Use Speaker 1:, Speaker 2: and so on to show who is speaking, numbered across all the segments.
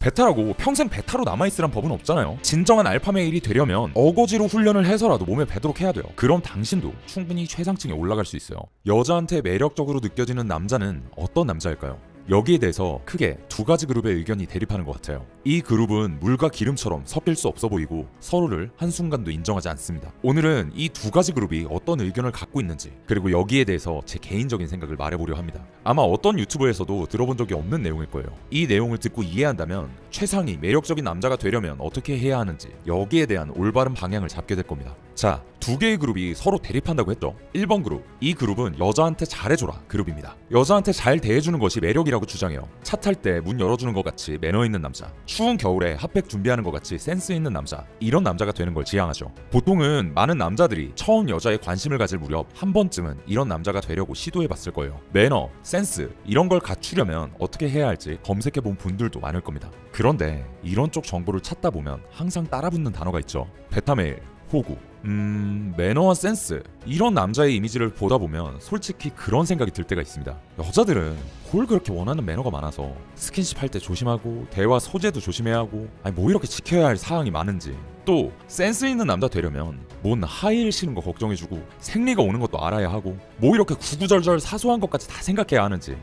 Speaker 1: 베타라고 평생 베타로 남아있으란 법은 없잖아요. 진정한 알파 메일이 되려면 어거지로 훈련을 해서라도 몸에 배도록 해야 돼요. 그럼 당신도 충분히 최상층에 올라갈 수 있어요. 여자한테 매력적으로 느껴지는 남자는 어떤 남자일까요? 여기에 대해서 크게 두 가지 그룹의 의견이 대립하는 것 같아요. 이 그룹은 물과 기름처럼 섞일 수 없어 보이고 서로를 한순간도 인정하지 않습니다. 오늘은 이 두 가지 그룹이 어떤 의견을 갖고 있는지, 그리고 여기에 대해서 제 개인적인 생각을 말해보려 합니다. 아마 어떤 유튜브에서도 들어본 적이 없는 내용일 거예요. 이 내용을 듣고 이해한다면 최상위 매력적인 남자가 되려면 어떻게 해야 하는지, 여기에 대한 올바른 방향을 잡게 될 겁니다. 자, 두 개의 그룹이 서로 대립한다고 했죠. 1번 그룹, 이 그룹은 여자한테 잘해줘라 그룹입니다. 여자한테 잘 대해주는 것이 매력이라고 주장해요. 차 탈 때 문 열어주는 것 같이 매너 있는 남자, 추운 겨울에 핫팩 준비하는 것 같이 센스 있는 남자, 이런 남자가 되는 걸 지향하죠. 보통은 많은 남자들이 처음 여자에 관심을 가질 무렵 한 번쯤은 이런 남자가 되려고 시도해봤을 거예요. 매너, 센스 이런 걸 갖추려면 어떻게 해야 할지 검색해본 분들도 많을 겁니다. 그런데 이런 쪽 정보를 찾다 보면 항상 따라붙는 단어가 있죠. 베타메일, 호구, 매너와 센스, 이런 남자의 이미지를 보다 보면 솔직히 그런 생각이 들 때가 있습니다. 여자들은 뭘 그렇게 원하는 매너가 많아서 스킨십 할 때 조심하고 대화 소재도 조심해야 하고, 아니 뭐 이렇게 지켜야 할 사항이 많은지, 또 센스 있는 남자 되려면 뭔 하이힐 신는 거 걱정해주고 생리가 오는 것도 알아야 하고, 뭐 이렇게 구구절절 사소한 것까지 다 생각해야 하는지,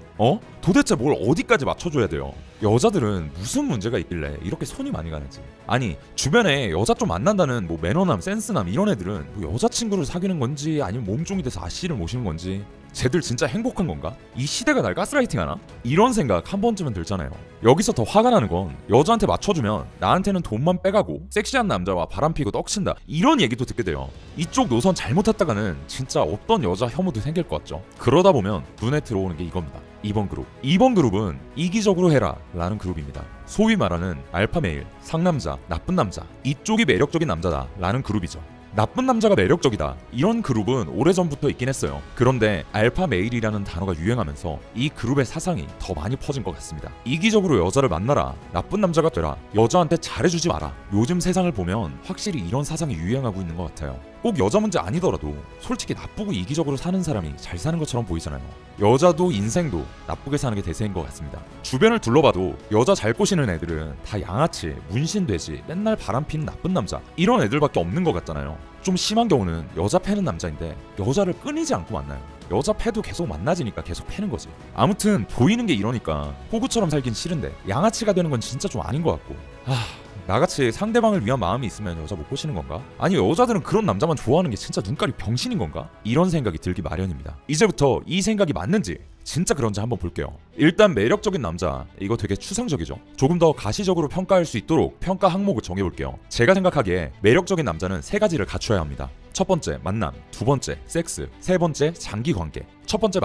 Speaker 1: 도대체 뭘 어디까지 맞춰줘야 돼요? 여자들은 무슨 문제가 있길래 이렇게 손이 많이 가는지. 아니 주변에 여자 좀 만난다는 뭐 매너남, 센스남 이런 애들은 뭐 여자친구를 사귀는 건지 아니면 몸종이 돼서 아씨를 모시는 건지, 쟤들 진짜 행복한 건가? 이 시대가 날 가스라이팅 하나? 이런 생각 한 번쯤은 들잖아요. 여기서 더 화가 나는 건 여자한테 맞춰주면 나한테는 돈만 빼가고 섹시한 남자와 바람피고 떡친다, 이런 얘기도 듣게 돼요. 이쪽 노선 잘못 탔다가는 진짜 없던 여자 혐오도 생길 것 같죠. 그러다 보면 눈에 들어오는 게 이겁니다. 2번 그룹. 2번 그룹은 이기적으로 해라 라는 그룹입니다. 소위 말하는 알파메일, 상남자, 나쁜 남자, 이쪽이 매력적인 남자다 라는 그룹이죠. 나쁜 남자가 매력적이다, 이런 그룹은 오래전부터 있긴 했어요. 그런데 알파 메일이라는 단어가 유행하면서 이 그룹의 사상이 더 많이 퍼진 것 같습니다. 이기적으로 여자를 만나라, 나쁜 남자가 되라, 여자한테 잘해주지 마라. 요즘 세상을 보면 확실히 이런 사상이 유행하고 있는 것 같아요. 꼭 여자 문제 아니더라도 솔직히 나쁘고 이기적으로 사는 사람이 잘 사는 것처럼 보이잖아요. 여자도 인생도 나쁘게 사는 게 대세인 것 같습니다. 주변을 둘러봐도 여자 잘 꼬시는 애들은 다 양아치, 문신돼지, 맨날 바람피는 나쁜 남자, 이런 애들밖에 없는 것 같잖아요. 좀 심한 경우는 여자 패는 남자인데 여자를 끊이지 않고 만나요. 여자 패도 계속 만나지니까 계속 패는 거지. 아무튼 보이는 게 이러니까 호구처럼 살긴 싫은데 양아치가 되는 건 진짜 좀 아닌 것 같고, 나같이 상대방을 위한 마음이 있으면 여자 못 꼬시는 건가? 아니 여자들은 그런 남자만 좋아하는 게 진짜 눈깔이 병신인 건가? 이런 생각이 들기 마련입니다. 이제부터 이 생각이 맞는지 진짜 그런지 한번 볼게요. 일단 매력적인 남자, 이거 되게 추상적이죠. 조금 더 가시적으로 평가할 수 있도록 평가 항목을 정해볼게요. 제가 생각하기에 매력적인 남자는 세 가지를 갖춰야 합니다. 첫 번째 만남, 두 번째 섹스, 세 번째 장기 관계. 첫 번째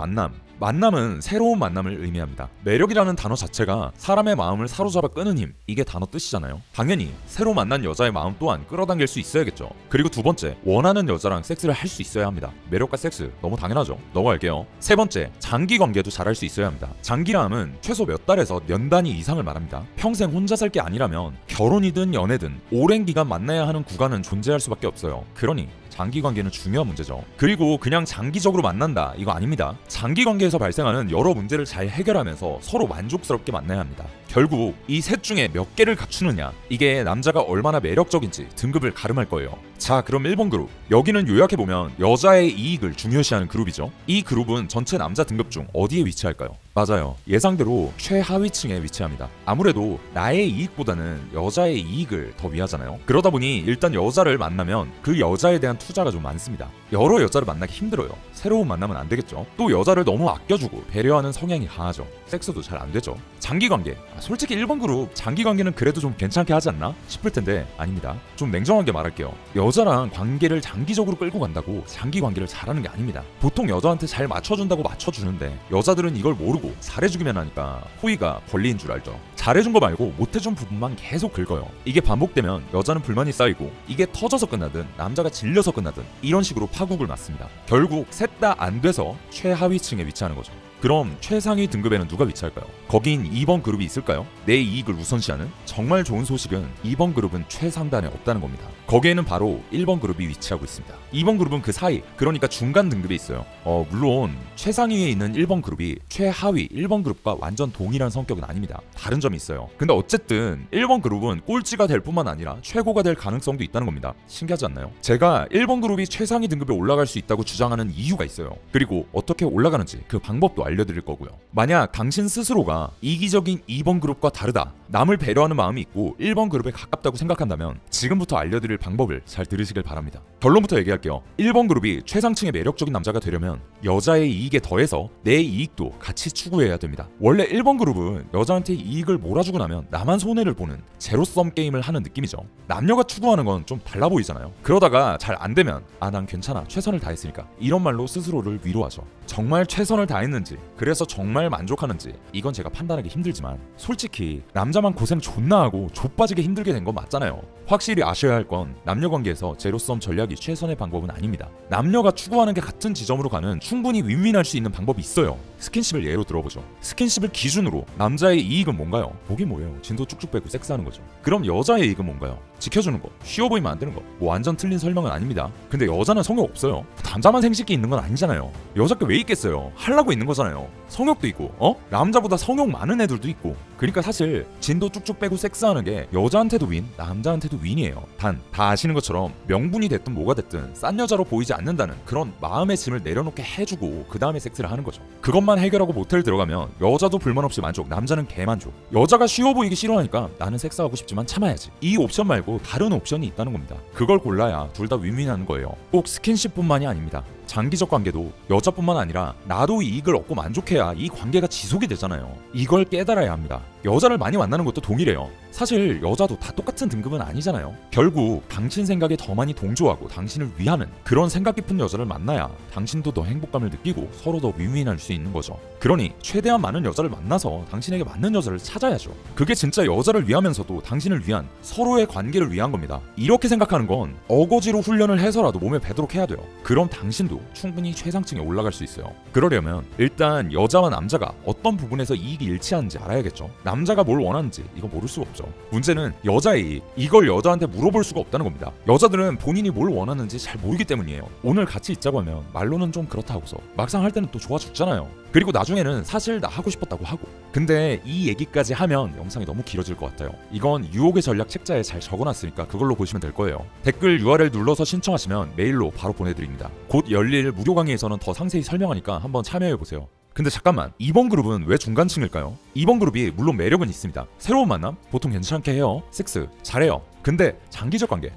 Speaker 1: 만남은 새로운 만남을 의미합니다. 매력이라는 단어 자체가 사람의 마음을 사로잡아 끄는 힘, 이게 단어 뜻이잖아요. 당연히 새로 만난 여자의 마음 또한 끌어당길 수 있어야겠죠. 그리고 두 번째, 원하는 여자랑 섹스를 할 수 있어야 합니다. 매력과 섹스 너무 당연하죠. 넘어갈게요. 세 번째, 장기 관계도 잘할 수 있어야 합니다. 장기라함은 최소 몇 달에서 년 단위 이상을 말합니다. 평생 혼자 살 게 아니라면 결혼이든 연애든 오랜 기간 만나야 하는 구간은 존재할 수밖에 없어요. 그러니 장기 관계는 중요한 문제죠. 그리고 그냥 장기적으로 만난다, 이거 아닙니다. 장기 관계에서 발생하는 여러 문제를 잘 해결하면서 서로 만족스럽게 만나야 합니다. 결국 이 셋 중에 몇 개를 갖추느냐, 이게 남자가 얼마나 매력적인지 등급을 가름할 거예요. 자, 그럼 1번 그룹. 여기는 요약해보면 여자의 이익을 중요시하는 그룹이죠. 이 그룹은 전체 남자 등급 중 어디에 위치할까요? 맞아요. 예상대로 최하위층에 위치합니다. 아무래도 나의 이익보다는 여자의 이익을 더 위하잖아요. 그러다 보니 일단 여자를 만나면 그 여자에 대한 투자가 좀 많습니다. 여러 여자를 만나기 힘들어요. 새로운 만남은 안 되겠죠. 또 여자를 너무 아껴주고 배려하는 성향이 강하죠. 섹스도 잘 안 되죠. 장기관계. 솔직히 1번 그룹 장기관계는 그래도 좀 괜찮게 하지 않나 싶을 텐데 아닙니다. 좀 냉정하게 말할게요. 여자랑 관계를 장기적으로 끌고 간다고 장기관계를 잘하는 게 아닙니다. 보통 여자한테 잘 맞춰준다고 맞춰주는데 여자들은 이걸 모르고 잘해주기만 하니까 호의가 권리인 줄 알죠. 잘해준 거 말고 못해준 부분만 계속 긁어요. 이게 반복되면 여자는 불만이 쌓이고 이게 터져서 끝나든 남자가 질려서 끝나든 이런 식으로 파국을 맞습니다. 결국 셋 다 안 돼서 최하위층에 위치하는 거죠. 그럼 최상위 등급에는 누가 위치할까요? 거긴 2번 그룹이 있을까요? 내 이익을 우선시하는? 정말 좋은 소식은 2번 그룹은 최상단에 없다는 겁니다. 거기에는 바로 1번 그룹이 위치하고 있습니다. 2번 그룹은 그 사이, 그러니까 중간 등급에 있어요. 물론 최상위에 있는 1번 그룹이 최하위 1번 그룹과 완전 동일한 성격은 아닙니다. 다른 점이 있어요. 근데 어쨌든 1번 그룹은 꼴찌가 될 뿐만 아니라 최고가 될 가능성도 있다는 겁니다. 신기하지 않나요? 제가 1번 그룹이 최상위 등급에 올라갈 수 있다고 주장하는 이유가 있어요. 그리고 어떻게 올라가는지 그 방법도 알려드릴 거고요. 만약 당신 스스로가 이기적인 2번 그룹과 다르다, 남을 배려하는 마음이 있고 1번 그룹에 가깝다고 생각한다면 지금부터 알려드릴 방법을 잘 들으시길 바랍니다. 결론부터 얘기할게요. 1번 그룹이 최상층의 매력적인 남자가 되려면 여자의 이익에 더해서 내 이익도 같이 추구해야 됩니다. 원래 1번 그룹은 여자한테 이익을 몰아주고 나면 나만 손해를 보는 제로섬 게임을 하는 느낌이죠. 남녀가 추구하는 건 좀 달라 보이잖아요. 그러다가 잘 안 되면 난 괜찮아, 최선을 다했으니까, 이런 말로 스스로를 위로하죠. 정말 최선을 다했는지, 그래서 정말 만족하는지 이건 제가 판단하기 힘들지만 솔직히 남자만 고생 존나 하고 좆빠지게 힘들게 된 건 맞잖아요. 확실히 아셔야 할 건 남녀 관계에서 제로섬 전략이 최선의 방법은 아닙니다. 남녀가 추구하는 게 같은 지점으로 가는 충분히 윈윈할 수 있는 방법이 있어요. 스킨십을 예로 들어보죠. 스킨십을 기준으로 남자의 이익은 뭔가요? 보기 뭐예요? 진도 쭉쭉 빼고 섹스하는 거죠. 그럼 여자의 이익은 뭔가요? 지켜주는 거, 쉬워 보이면 안 되는 거. 뭐 완전 틀린 설명은 아닙니다. 근데 여자는 성욕 없어요. 남자만 생식기 있는 건 아니잖아요. 여자께 왜 있겠어요? 하려고 있는 거잖아요. 성욕도 있고, 남자보다 성욕 많은 애들도 있고. 그러니까 사실 진도 쭉쭉 빼고 섹스하는 게 여자한테도 윈, 남자한테도 윈이에요. 단 다 아시는 것처럼 명분이 됐든 뭐가 됐든 싼 여자로 보이지 않는다는 그런 마음의 짐을 내려놓게 해주고 그 다음에 섹스를 하는 거죠. 그것만 해결하고 모텔 들어가면 여자도 불만 없이 만족, 남자는 개만족. 여자가 쉬워 보이기 싫어하니까 나는 섹스하고 싶지만 참아야지. 이 옵션 말고 다른 옵션이 있다는 겁니다. 그걸 골라야 둘 다 윈윈하는 거예요. 꼭 스킨십뿐만이 아닙니다. 장기적 관계도 여자뿐만 아니라 나도 이익을 얻고 만족해야 이 관계가 지속이 되잖아요. 이걸 깨달아야 합니다. 여자를 많이 만나는 것도 동일해요. 사실 여자도 다 똑같은 등급은 아니잖아요. 결국 당신 생각에 더 많이 동조하고 당신을 위하는 그런 생각 깊은 여자를 만나야 당신도 더 행복감을 느끼고 서로 더 윈윈할 수 있는 거죠. 그러니 최대한 많은 여자를 만나서 당신에게 맞는 여자를 찾아야죠. 그게 진짜 여자를 위하면서도 당신을 위한, 서로의 관계를 위한 겁니다. 이렇게 생각하는 건 어거지로 훈련을 해서라도 몸에 배도록 해야 돼요. 그럼 당신도 충분히 최상층에 올라갈 수 있어요. 그러려면 일단 여자와 남자가 어떤 부분에서 이익이 일치하는지 알아야겠죠. 남자가 뭘 원하는지 이거 모를 수가 없죠. 문제는 여자의 이익, 이걸 여자한테 물어볼 수가 없다는 겁니다. 여자들은 본인이 뭘 원하는지 잘 모르기 때문이에요. 오늘 같이 있자고 하면 말로는 좀 그렇다 하고서 막상 할 때는 또 좋아 죽잖아요. 그리고 나중에는 사실 나 하고 싶었다고 하고. 근데 이 얘기까지 하면 영상이 너무 길어질 것 같아요. 이건 유혹의 전략 책자에 잘 적어놨으니까 그걸로 보시면 될 거예요. 댓글 URL 눌러서 신청하시면 메일로 바로 보내드립니다. 곧 열릴 무료 강의에서는 더 상세히 설명하니까 한번 참여해보세요. 근데 잠깐만, 2번 그룹은 왜 중간층일까요? 2번 그룹이 물론 매력은 있습니다. 새로운 만남? 보통 괜찮게 해요. 섹스 잘해요. 근데 장기적 관계,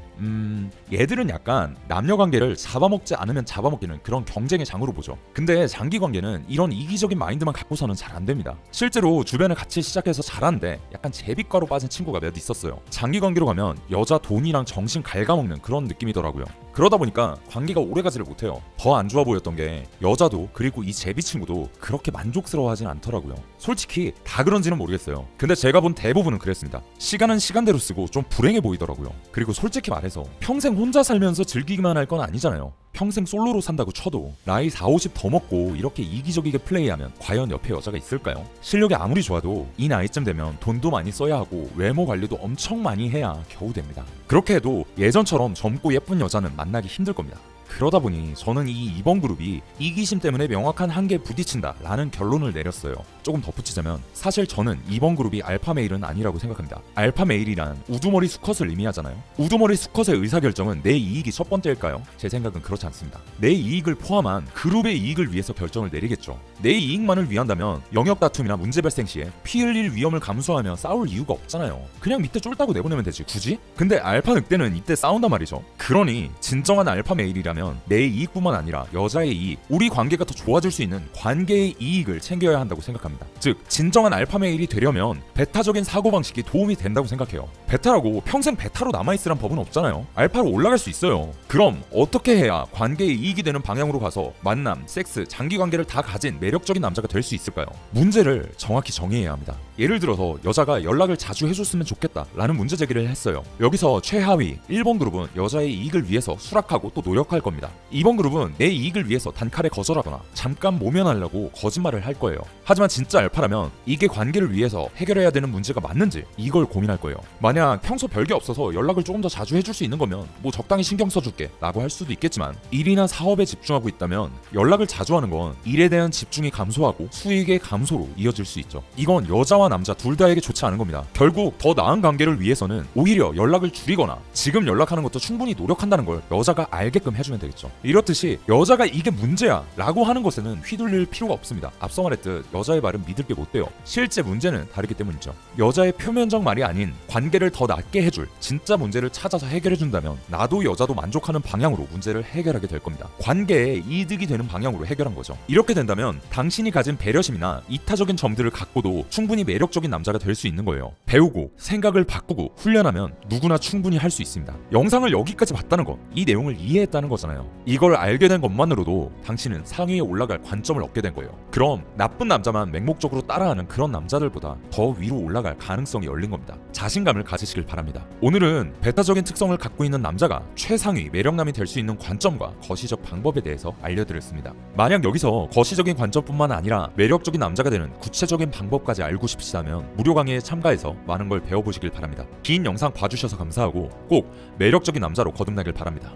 Speaker 1: 얘들은 약간 남녀 관계를 잡아먹지 않으면 잡아먹기는 그런 경쟁의 장으로 보죠. 근데 장기 관계는 이런 이기적인 마인드만 갖고서는 잘 안 됩니다. 실제로 주변에 같이 시작해서 잘하는데 약간 제비과로 빠진 친구가 몇 있었어요. 장기 관계로 가면 여자 돈이랑 정신 갉아먹는 그런 느낌이더라고요. 그러다 보니까 관계가 오래가지를 못해요. 더 안 좋아 보였던 게 여자도, 그리고 이 제비 친구도 그렇게 만족스러워하진 않더라고요. 솔직히 다 그런지는 모르겠어요. 근데 제가 본 대부분은 그랬습니다. 시간은 시간대로 쓰고 좀 불행해 보이더라고요. 그리고 솔직히 말해서 평생 혼자 살면서 즐기기만 할 건 아니잖아요. 평생 솔로로 산다고 쳐도 나이 40, 50 더 먹고 이렇게 이기적이게 플레이하면 과연 옆에 여자가 있을까요? 실력이 아무리 좋아도 이 나이쯤 되면 돈도 많이 써야 하고 외모 관리도 엄청 많이 해야 겨우 됩니다. 그렇게 해도 예전처럼 젊고 예쁜 여자는 만나기 힘들 겁니다. 그러다 보니 저는 이 2번 그룹이 이기심 때문에 명확한 한계에 부딪힌다 라는 결론을 내렸어요. 조금 덧붙이자면 사실 저는 2번 그룹이 알파 메일은 아니라고 생각합니다. 알파 메일이란 우두머리 수컷을 의미하잖아요. 우두머리 수컷의 의사결정은 내 이익이 첫 번째일까요? 제 생각은 그렇지 않습니다. 내 이익을 포함한 그룹의 이익을 위해서 결정을 내리겠죠. 내 이익만을 위한다면 영역 다툼이나 문제 발생 시에 피 흘릴 위험을 감수하며 싸울 이유가 없잖아요. 그냥 밑에 쫄다고 내보내면 되지 굳이? 근데 알파 늑대는 이때 싸운단 말이죠. 그러니 진정한 알파 메일이라면 내 이익뿐만 아니라 여자의 이익, 우리 관계가 더 좋아질 수 있는 관계의 이익을 챙겨야 한다고 생각합니다. 즉 진정한 알파 메일이 되려면 베타적인 사고방식이 도움이 된다고 생각해요. 베타라고 평생 베타로 남아있으란 법은 없잖아요. 알파로 올라갈 수 있어요. 그럼 어떻게 해야 관계의 이익이 되는 방향으로 가서 만남, 섹스, 장기관계를 다 가진 매력적인 남자가 될 수 있을까요? 문제를 정확히 정의해야 합니다. 예를 들어서 여자가 연락을 자주 해줬으면 좋겠다 라는 문제 제기를 했어요. 여기서 최하위 1번 그룹은 여자의 이익을 위해서 수락하고 또 노력할 겁니다. 이번 그룹은 내 이익을 위해서 단칼에 거절하거나 잠깐 모면하려고 거짓말을 할 거예요. 하지만 진짜 알파라면 이게 관계를 위해서 해결해야 되는 문제가 맞는지 이걸 고민할 거예요. 만약 평소 별게 없어서 연락을 조금 더 자주 해줄 수 있는 거면 뭐 적당히 신경 써줄게 라고 할 수도 있겠지만, 일이나 사업에 집중하고 있다면 연락을 자주 하는 건 일에 대한 집중이 감소하고 수익의 감소로 이어질 수 있죠. 이건 여자와 남자 둘 다에게 좋지 않은 겁니다. 결국 더 나은 관계를 위해서는 오히려 연락을 줄이거나 지금 연락하는 것도 충분히 노력한다는 걸 여자가 알게끔 해주면 되겠죠. 이렇듯이 여자가 이게 문제야 라고 하는 것에는 휘둘릴 필요가 없습니다. 앞서 말했듯 여자의 말은 믿을 게 못 돼요. 실제 문제는 다르기 때문이죠. 여자의 표면적 말이 아닌 관계를 더 낫게 해줄 진짜 문제를 찾아서 해결해준다면 나도 여자도 만족하는 방향으로 문제를 해결하게 될 겁니다. 관계에 이득이 되는 방향으로 해결한 거죠. 이렇게 된다면 당신이 가진 배려심이나 이타적인 점들을 갖고도 충분히 매력적인 남자가 될 수 있는 거예요. 배우고 생각을 바꾸고 훈련하면 누구나 충분히 할 수 있습니다. 영상을 여기까지 봤다는 건 이 내용을 이해했다는 거잖아요. 이걸 알게 된 것만으로도 당신은 상위에 올라갈 관점을 얻게 된 거예요. 그럼 나쁜 남자만 맹목적으로 따라하는 그런 남자들보다 더 위로 올라갈 가능성이 열린 겁니다. 자신감을 가지시길 바랍니다. 오늘은 베타적인 특성을 갖고 있는 남자가 최상위 매력남이 될 수 있는 관점과 거시적 방법에 대해서 알려드렸습니다. 만약 여기서 거시적인 관점뿐만 아니라 매력적인 남자가 되는 구체적인 방법까지 알고 싶으시다면 무료 강의에 참가해서 많은 걸 배워보시길 바랍니다. 긴 영상 봐주셔서 감사하고 꼭 매력적인 남자로 거듭나길 바랍니다.